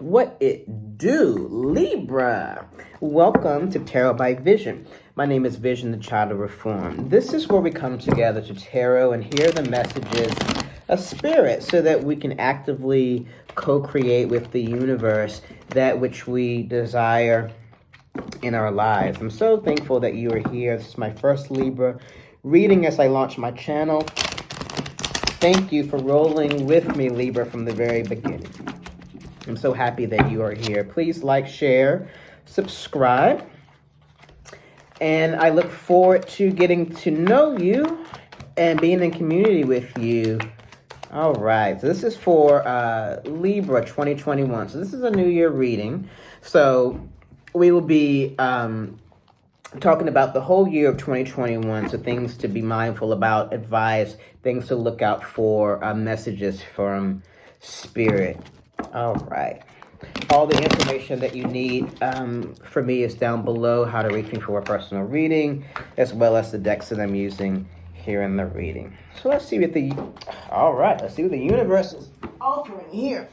What it do, Libra? Welcome to Tarot by Vision. My name is Vision, the Child of Reform. This is where we come together to tarot and hear the messages of spirit so that we can actively co-create with the universe that which we desire in our lives. I'm so thankful that you are here. This is my first Libra reading as I launch my channel. Thank you for rolling with me, Libra, from the very beginning. I'm so happy that you are here. Please like, share, subscribe. And I look forward to getting to know you and being in community with you. All right. So this is for Libra 2021. So this is a New Year reading. So we will be talking about the whole year of 2021. So things to be mindful about, advice, things to look out for, messages from Spirit. All right. All the information that you need for me is down below. How to reach me for a personal reading, as well as the decks that I'm using here in the reading. So let's see what the universe is offering here.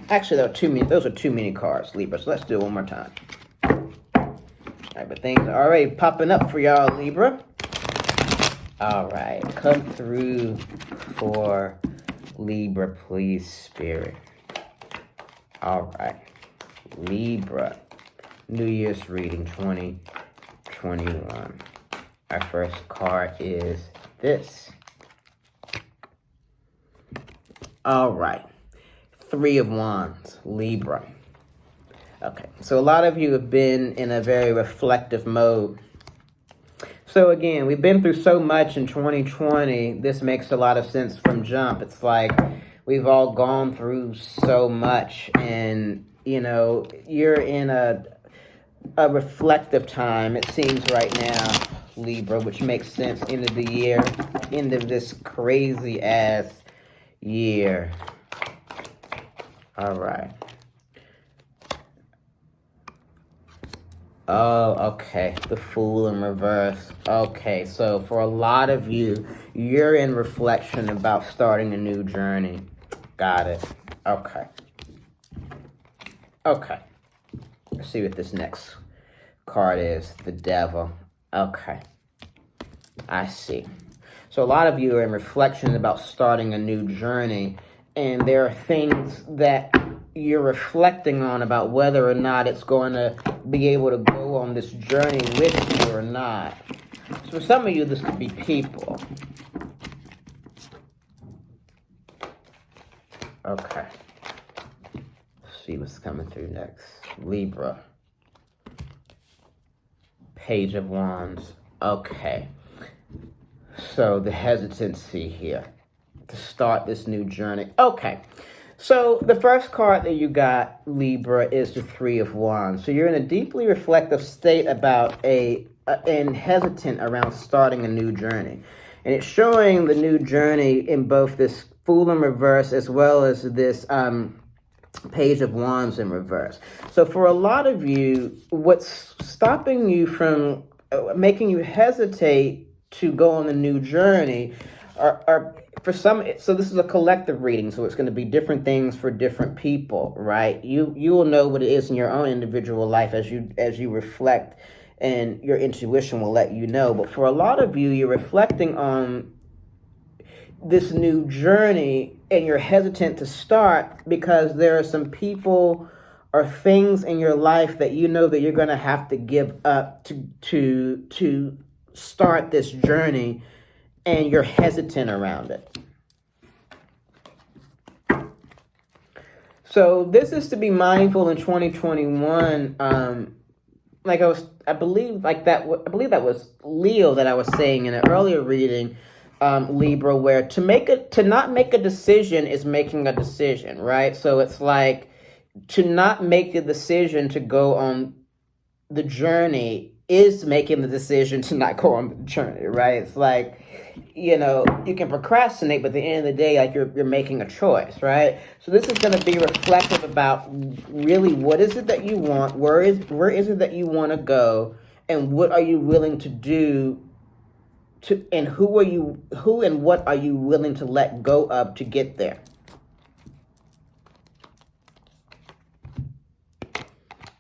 Actually, those are too many cards, Libra. So let's do it one more time. All right, but things are already popping up for y'all, Libra. All right, come through for Libra, please, Spirit. All right, Libra, New Year's reading 2021. Our first card is this. All right, Three of Wands, Libra. Okay, so a lot of you have been in a very reflective mode. So again, we've been through so much in 2020. This makes a lot of sense from jump. It's like we've all gone through so much, and you know, you're in a reflective time, it seems right now, Libra, which makes sense. End of the year, end of this crazy ass year. All right. Oh, okay. The Fool in reverse. Okay, so for a lot of you, you're in reflection about starting a new journey. Got it. Okay. Okay. Let's see what this next card is. The Devil. Okay. I see. So a lot of you are in reflection about starting a new journey, and there are things that you're reflecting on about whether or not it's going to be able to go on this journey with you or not. So for some of you, this could be people. Okay. Let's see what's coming through next. Libra. Page of Wands. Okay. So the hesitancy here to start this new journey. Okay. So the first card that you got, Libra, is the Three of Wands. So you're in a deeply reflective state about and hesitant around starting a new journey. And it's showing the new journey in both this Fool in reverse as well as this Page of Wands in reverse. So for a lot of you, what's stopping you from making you hesitate to go on the new journey are for some, so this is a collective reading, so it's going to be different things for different people, right? You will know what it is in your own individual life as you reflect, and your intuition will let you know. But for a lot of you, you're reflecting on this new journey and you're hesitant to start because there are some people or things in your life that you know that you're going to have to give up to start this journey, and you're hesitant around it. So this is to be mindful in 2021. I believe that was Leo that I was saying in an earlier reading, Libra, where to not make a decision is making a decision, right? So it's like to not make a decision to go on the journey is making the decision to not go on the journey, right? It's like, you know, you can procrastinate, but at the end of the day, like you're making a choice, right? So this is going to be reflective about really what is it that you want, where is it that you want to go, and what are you willing to do and who and what are you willing to let go of to get there?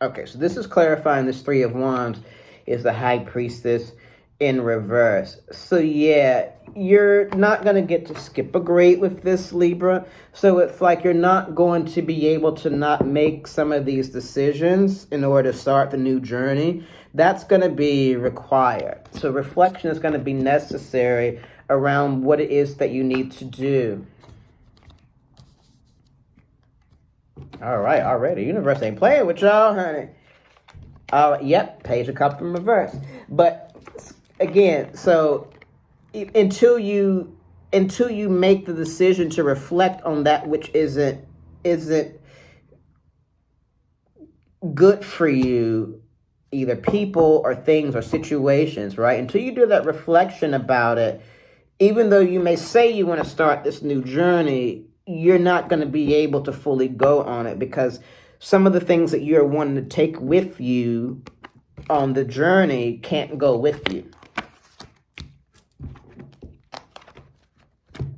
Okay, so this is clarifying this Three of Wands is the High Priestess in reverse. So yeah, you're not going to get to skip a grade with this, Libra. So it's like you're not going to be able to not make some of these decisions in order to start the new journey. That's going to be required. So reflection is going to be necessary around what it is that you need to do. All right, already. Universe ain't playing with y'all, honey. Yep, Page of Cups in reverse. But again, so until you make the decision to reflect on that which isn't good for you, either people or things or situations, right? Until you do that reflection about it, even though you may say you want to start this new journey, you're not going to be able to fully go on it because some of the things that you're wanting to take with you on the journey can't go with you.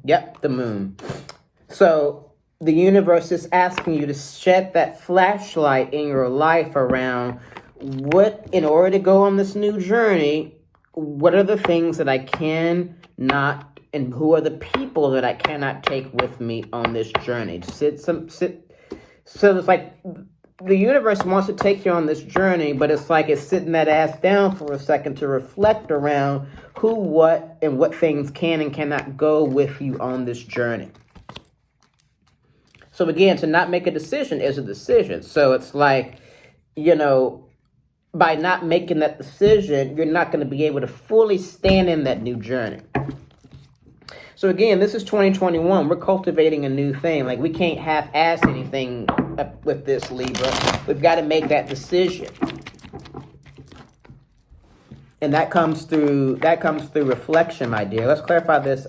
Yep, the moon. So the universe is asking you to shed that flashlight in your life around what, in order to go on this new journey, what are the things that I can not, and who are the people that I cannot take with me on this journey? So it's like the universe wants to take you on this journey, but it's like it's sitting that ass down for a second to reflect around who, what, and what things can and cannot go with you on this journey. So again, to not make a decision is a decision. So it's like, by not making that decision, you're not going to be able to fully stand in that new journey. So again, this is 2021. We're cultivating a new thing. Like, we can't half-ass anything with this, Libra. We've got to make that decision. And that comes through reflection, my dear. Let's clarify this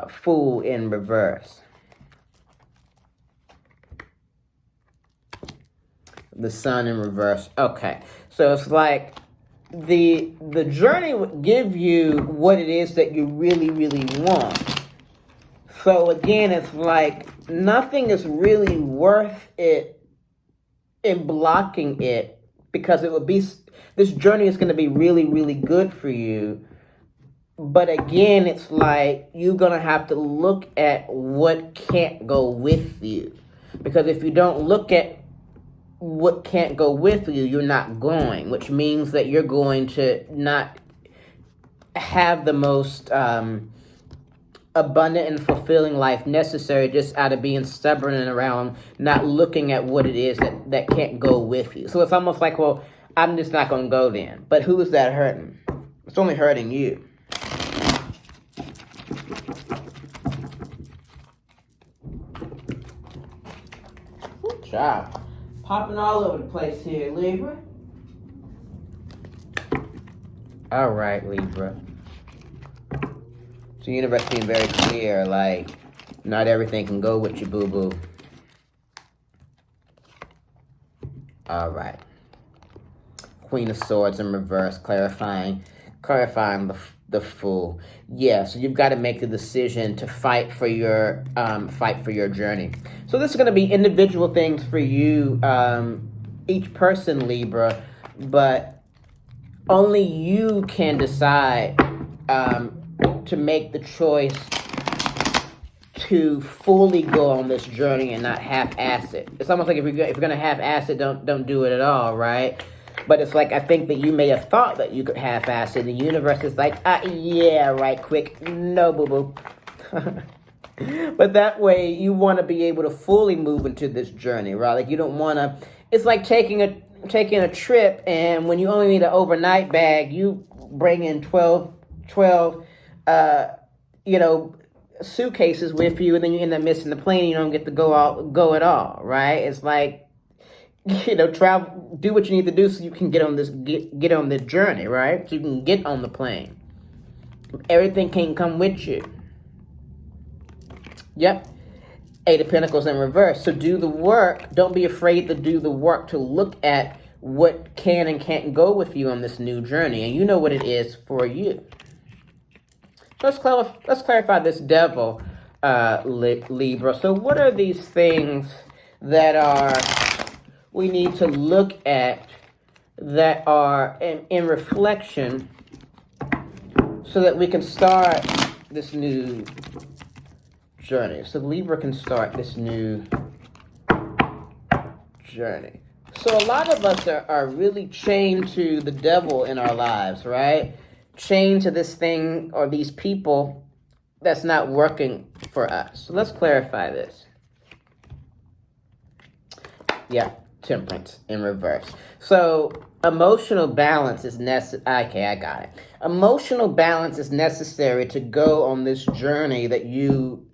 Fool in reverse. The Sun in reverse. Okay. So it's like the journey would give you what it is that you really, really want. So again, it's like nothing is really worth it in blocking it, because it would be, this journey is going to be really, really good for you. But again, it's like you're going to have to look at what can't go with you. Because if you don't look at what can't go with you, you're not going, which means that you're going to not have the most abundant and fulfilling life necessary, just out of being stubborn and around not looking at what it is that can't go with you. So it's almost like, well, I'm just not going to go then. But who is that hurting? It's only hurting you. Good job. Popping all over the place here, Libra. All right, Libra. So universe being very clear, like, not everything can go with you, boo-boo. All right. Queen of Swords in reverse, clarifying the Fool. Yeah, so you've got to make the decision to fight for your journey. So this is going to be individual things for you, each person, Libra, but only you can decide to make the choice to fully go on this journey and not half-ass it. It's almost like if you're going to half-ass it, don't do it at all, right? But it's like, I think that you may have thought that you could half-ass it. The universe is like, yeah, right, quick. No, boo-boo. But that way, you want to be able to fully move into this journey, right? Like, you don't want to... It's like taking a trip, and when you only need an overnight bag, you bring in 12 suitcases with you, and then you end up missing the plane, and you don't get to go at all, right? It's like, travel, do what you need to do so you can get on this journey, right? So you can get on the plane. Everything can come with you. Yep. Eight of Pentacles in reverse. So do the work. Don't be afraid to do the work, to look at what can and can't go with you on this new journey. And you know what it is for you. Let's clarify this Devil, Libra. So what are these things that are we need to look at that are in reflection so that we can start this new journey. So Libra can start this new journey. So a lot of us are really chained to the devil in our lives, right? Chained to this thing or these people that's not working for us. So let's clarify this. Yeah, Temperance in reverse. So emotional balance is necessary. Okay, I got it. Emotional balance is necessary to go on this journey that you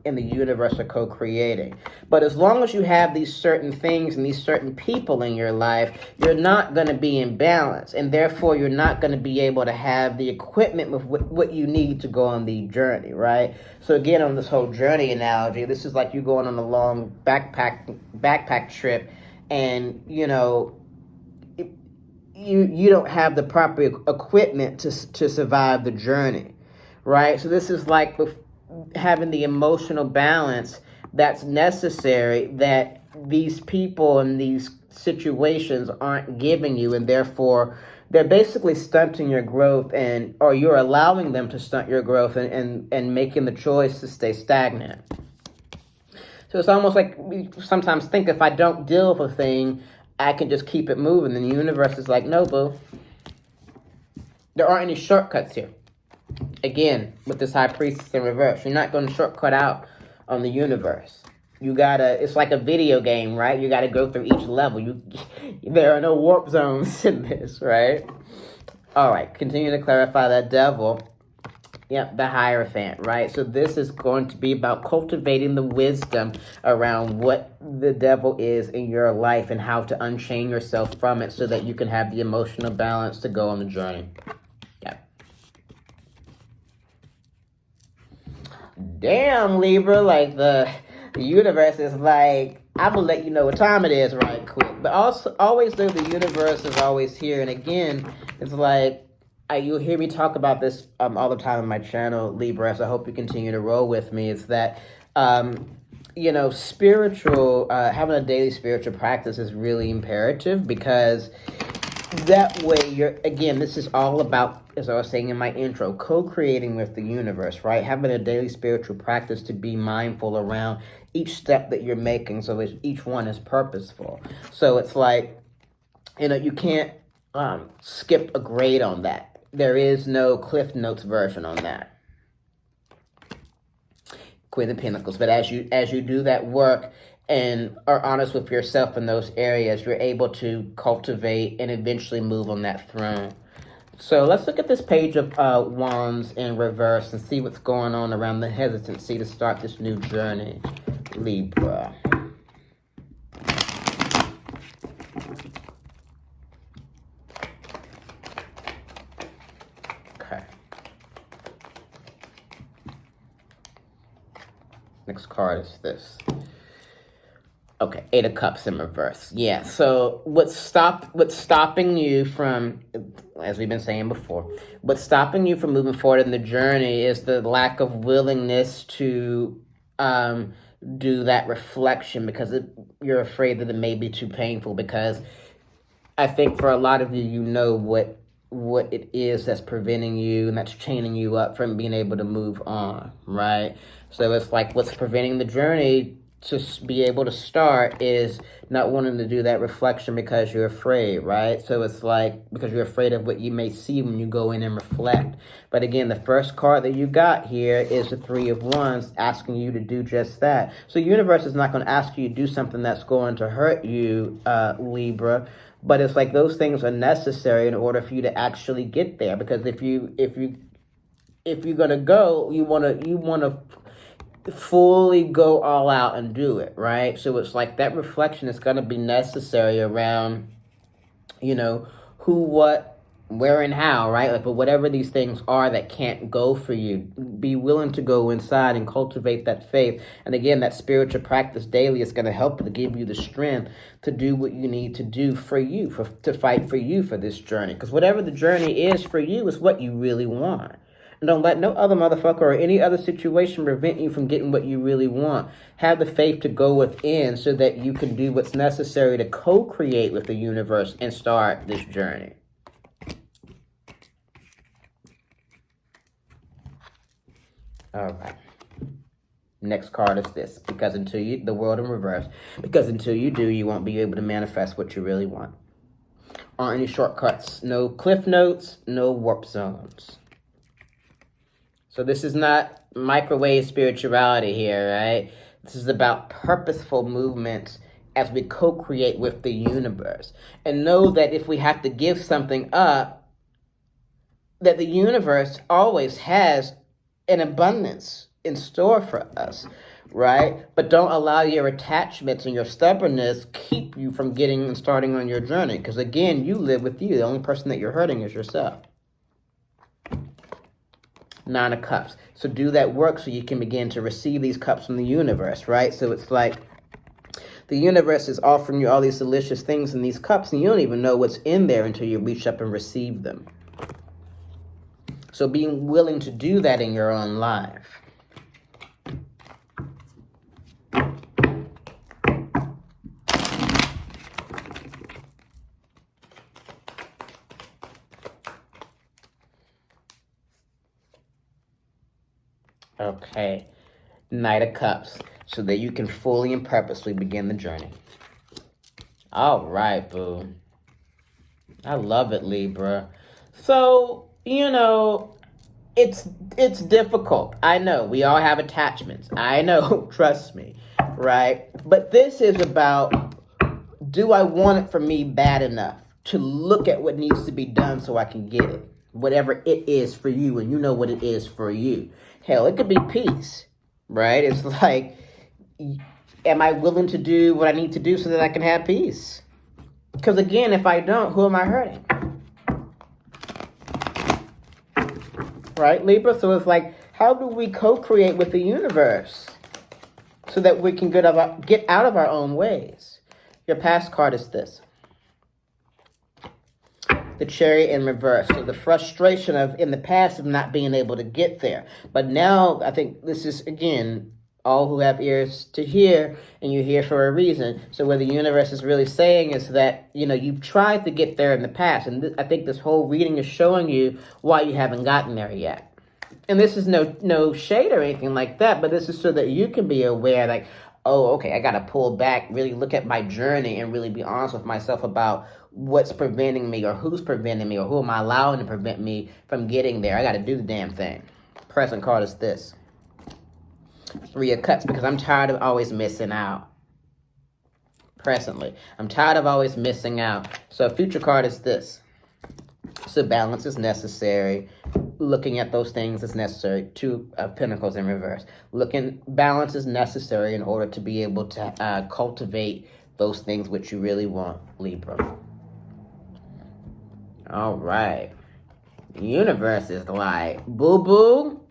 in the universe are co-creating. But as long as you have these certain things and these certain people in your life, you're not going to be in balance. And therefore, you're not going to be able to have the equipment with what you need to go on the journey, right? So again, on this whole journey analogy, this is like you going on a long backpack trip and, you know, you don't have the proper equipment to survive the journey, right? So this is like having the emotional balance that's necessary that these people and these situations aren't giving you, and therefore they're basically stunting your growth, or you're allowing them to stunt your growth and making the choice to stay stagnant. So it's almost like we sometimes think if I don't deal with a thing, I can just keep it moving. And the universe is like, no, boo. There aren't any shortcuts here. Again, with this High Priestess in reverse, you're not going to shortcut out on the universe. You gotta, it's like a video game, right? You gotta go through each level. There are no warp zones in this, right? All right, continue to clarify that devil. Yep, the Hierophant, right? So this is going to be about cultivating the wisdom around what the devil is in your life and how to unchain yourself from it so that you can have the emotional balance to go on the journey. Yep. Damn, Libra, like the universe is like, I'm going to let you know what time it is right quick. But also, always though, the universe is always here. And again, it's like, you'll hear me talk about this all the time on my channel, Libra, so I hope you continue to roll with me. It's that, spiritual, having a daily spiritual practice is really imperative because that way this is all about, as I was saying in my intro, co-creating with the universe, right? Having a daily spiritual practice to be mindful around each step that you're making so that each one is purposeful. So it's like, you can't skip a grade on that. There is no Cliff Notes version on that. Queen of Pentacles. But as you do that work and are honest with yourself in those areas, you're able to cultivate and eventually move on that throne. So let's look at this page of Wands in reverse and see what's going on around the hesitancy to start this new journey, Libra. Next card is this. Okay, Eight of Cups in reverse. Yeah, so what's stopping you from, as we've been saying before, what's stopping you from moving forward in the journey is the lack of willingness to do that reflection because you're afraid that it may be too painful. Because I think for a lot of you, you know what it is that's preventing you and that's chaining you up from being able to move on, right? So it's like what's preventing the journey to be able to start is not wanting to do that reflection because you're afraid, right? So it's like because you're afraid of what you may see when you go in and reflect. But again, the first card that you got here is the Three of Wands asking you to do just that. So the universe is not going to ask you to do something that's going to hurt you, Libra. But it's like those things are necessary in order for you to actually get there. Because if you're gonna go, you wanna fully go all out and do it, right? So it's like that reflection is gonna be necessary around, who, what, where, and how, right? Like, but whatever these things are that can't go for you, be willing to go inside and cultivate that faith. And again, that spiritual practice daily is going to help to give you the strength to do what you need to do for you, to fight for you for this journey. Because whatever the journey is for you is what you really want. Don't let no other motherfucker or any other situation prevent you from getting what you really want. Have the faith to go within so that you can do what's necessary to co-create with the universe and start this journey. All right. Next card is this. Because until you, the world in reverse. Because until you do, you won't be able to manifest what you really want. Aren't any shortcuts. No cliff notes. No warp zones. So this is not microwave spirituality here, right? This is about purposeful movements as we co-create with the universe. And know that if we have to give something up, that the universe always has an abundance in store for us, right? But don't allow your attachments and your stubbornness keep you from getting and starting on your journey. Because again, you live with you. The only person that you're hurting is yourself. Nine of Cups. So do that work so you can begin to receive these cups from the universe, right? So it's like the universe is offering you all these delicious things in these cups, and you don't even know what's in there until you reach up and receive them. So being willing to do that in your own life. Okay, Knight of Cups, so that you can fully and purposely begin the journey. All right, boo. I love it, Libra. So, you know, it's difficult. I know, we all have attachments. I know, trust me, right? But this is about, do I want it for me bad enough to look at what needs to be done so I can get it? Whatever it is for you, and you know what it is for you. Hell, it could be peace, right? It's like, am I willing to do what I need to do so that I can have peace? Because again, if I don't, who am I hurting? Right, Libra? So it's like, how do we co-create with the universe so that we can get out of our own ways? Your past card is this. The Chariot in reverse. So the frustration of in the past of not being able to get there. But now I think this is, again, all who have ears to hear, and you hear for a reason. So what the universe is really saying is that, you know, you've tried to get there in the past. And I think this whole reading is showing you why you haven't gotten there yet. And this is no shade or anything like that, but this is so that you can be aware, like, oh, okay, I got to pull back, really look at my journey and really be honest with myself about what's preventing me or who's preventing me or who am I allowing to prevent me from getting there. I got to do the damn thing. Present card is this. Three of Cups, because I'm tired of always missing out. Presently. I'm tired of always missing out. So future card is this. So balance is necessary. Looking at those things is necessary. Two of Pentacles in reverse. Balance is necessary in order to be able to cultivate those things which you really want, Libra. All right. The universe is like, boo-boo.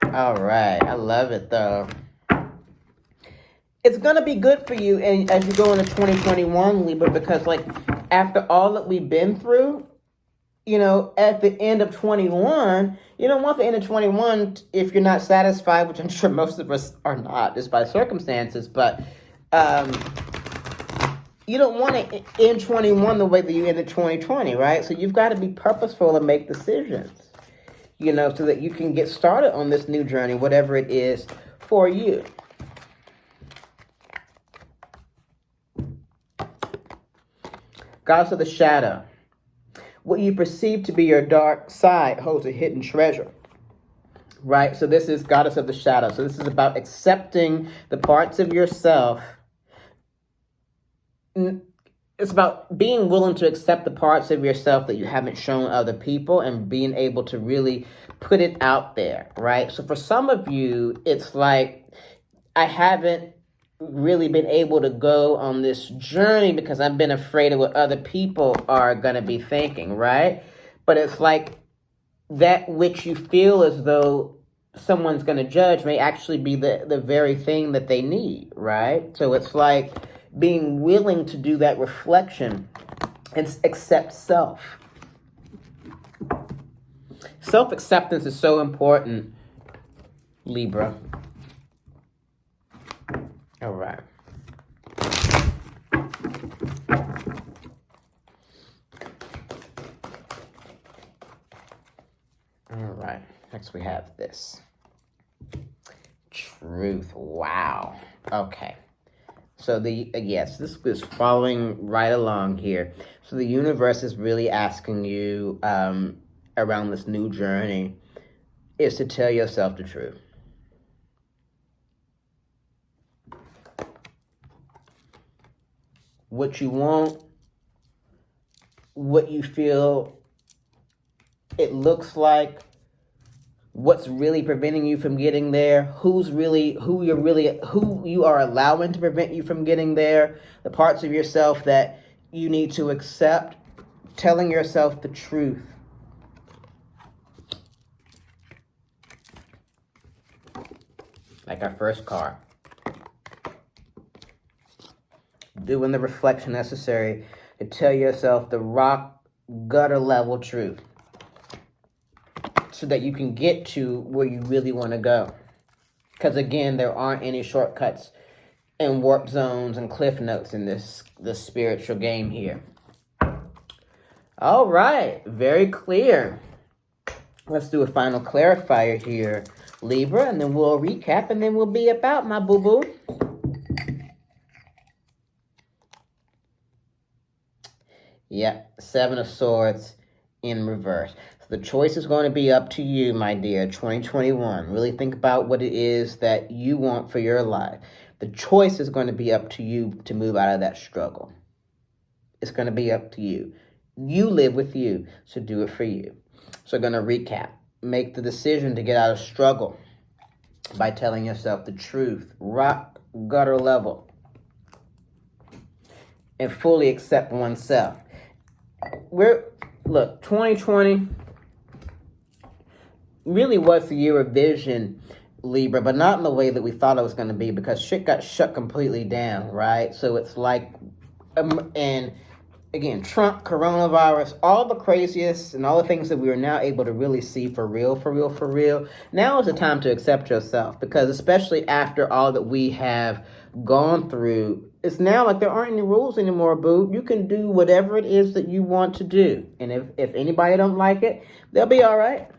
All right. I love it, though. It's going to be good for you and as you go into 2021, Libra, because, like, after all that we've been through, you know, at the end of 21, you don't want the end of 21 if you're not satisfied, which I'm sure most of us are not, just by circumstances, but you don't want to end 21 the way that you ended 2020, right? So you've got to be purposeful and make decisions, you know, so that you can get started on this new journey, whatever it is for you. Goddess of the Shadow. What you perceive to be your dark side holds a hidden treasure, right? So this is Goddess of the Shadow. So this is about accepting the parts of yourself. It's about being willing to accept the parts of yourself that you haven't shown other people and being able to really put it out there, right? So for some of you, it's like, I haven't really been able to go on this journey because I've been afraid of what other people are going to be thinking, right? But it's like that which you feel as though someone's going to judge may actually be the very thing that they need, right? So it's like being willing to do that reflection and accept self. Self-acceptance is so important, Libra. All right. All right. Next we have this. Truth. Wow. Okay. So yes, this is following right along here. So the universe is really asking you around this new journey is to tell yourself the truth. What you want, what you feel it looks like, what's really preventing you from getting there, who you are allowing to prevent you from getting there, the parts of yourself that you need to accept, telling yourself the truth. Like our first card. Doing the reflection necessary to tell yourself the rock gutter level truth, so that you can get to where you really want to go. Because again, there aren't any shortcuts and warp zones and cliff notes in this spiritual game here. All right, very clear. Let's do a final clarifier here, Libra, and then we'll recap, and then we'll be about, my boo-boo. Yep, Seven of Swords in reverse. So the choice is going to be up to you, my dear, 2021. Really think about what it is that you want for your life. The choice is going to be up to you to move out of that struggle. It's going to be up to you. You live with you, so do it for you. So I'm going to recap. Make the decision to get out of struggle by telling yourself the truth, rock gutter level, and fully accept oneself. Look, 2020 really was the year of vision, Libra, but not in the way that we thought it was going to be, because shit got shut completely down, right? So it's like, and again, Trump, coronavirus, all the craziest and all the things that we are now able to really see for real. Now is the time to accept yourself, because especially after all that we have gone through, it's now like there aren't any rules anymore, boo. You can do whatever it is that you want to do. And if anybody don't like it, they'll be all right.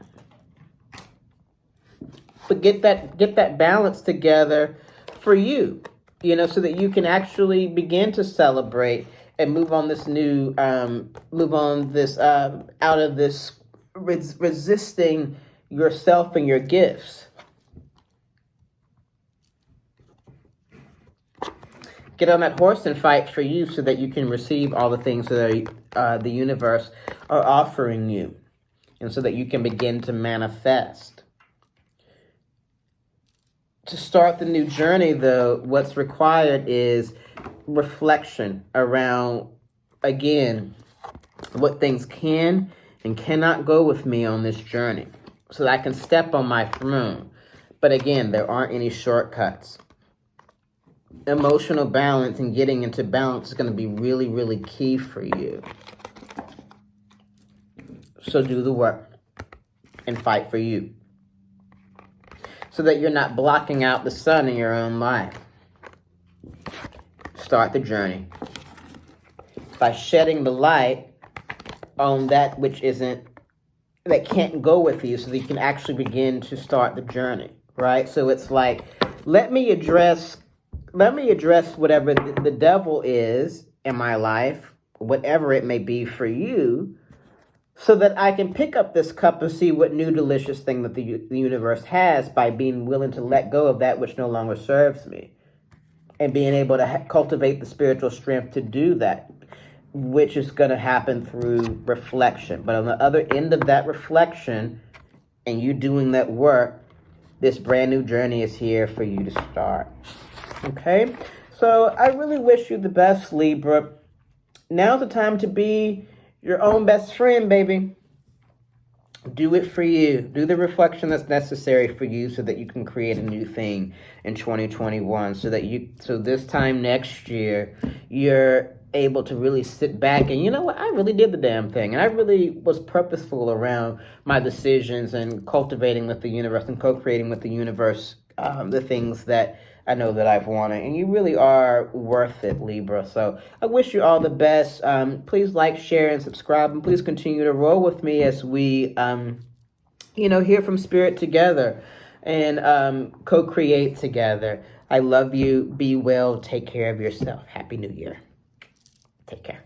But get that balance together for you, so that you can actually begin to celebrate and move on this new, out of this resisting yourself and your gifts. Get on that horse and fight for you, so that you can receive all the things that the universe are offering you, and so that you can begin to manifest. To start the new journey, though, what's required is reflection around, again, what things can and cannot go with me on this journey, so that I can step on my throne. But again, there aren't any shortcuts. Emotional balance and getting into balance is going to be really, really key for you. So do the work and fight for you, so that you're not blocking out the sun in your own life. Start the journey by shedding the light on that which that can't go with you, so that you can actually begin to start the journey, right? So it's like, let me address whatever the devil is in my life, whatever it may be for you, so that I can pick up this cup and see what new delicious thing that the universe has, by being willing to let go of that which no longer serves me, and being able to cultivate the spiritual strength to do that, which is going to happen through reflection. But on the other end of that reflection, and you doing that work, this brand new journey is here for you to start. Okay? So I really wish you the best, Libra. Now's the time to be your own best friend, baby. Do it for you. Do the reflection that's necessary for you, so that you can create a new thing in 2021. So this time next year, you're able to really sit back and, you know what, I really did the damn thing. And I really was purposeful around my decisions and cultivating with the universe and co-creating with the universe the things that I know that I've wanted. And you really are worth it, Libra. So I wish you all the best. Please like, share, and subscribe. And please continue to roll with me as we, hear from Spirit together and co-create together. I love you. Be well. Take care of yourself. Happy New Year. Take care.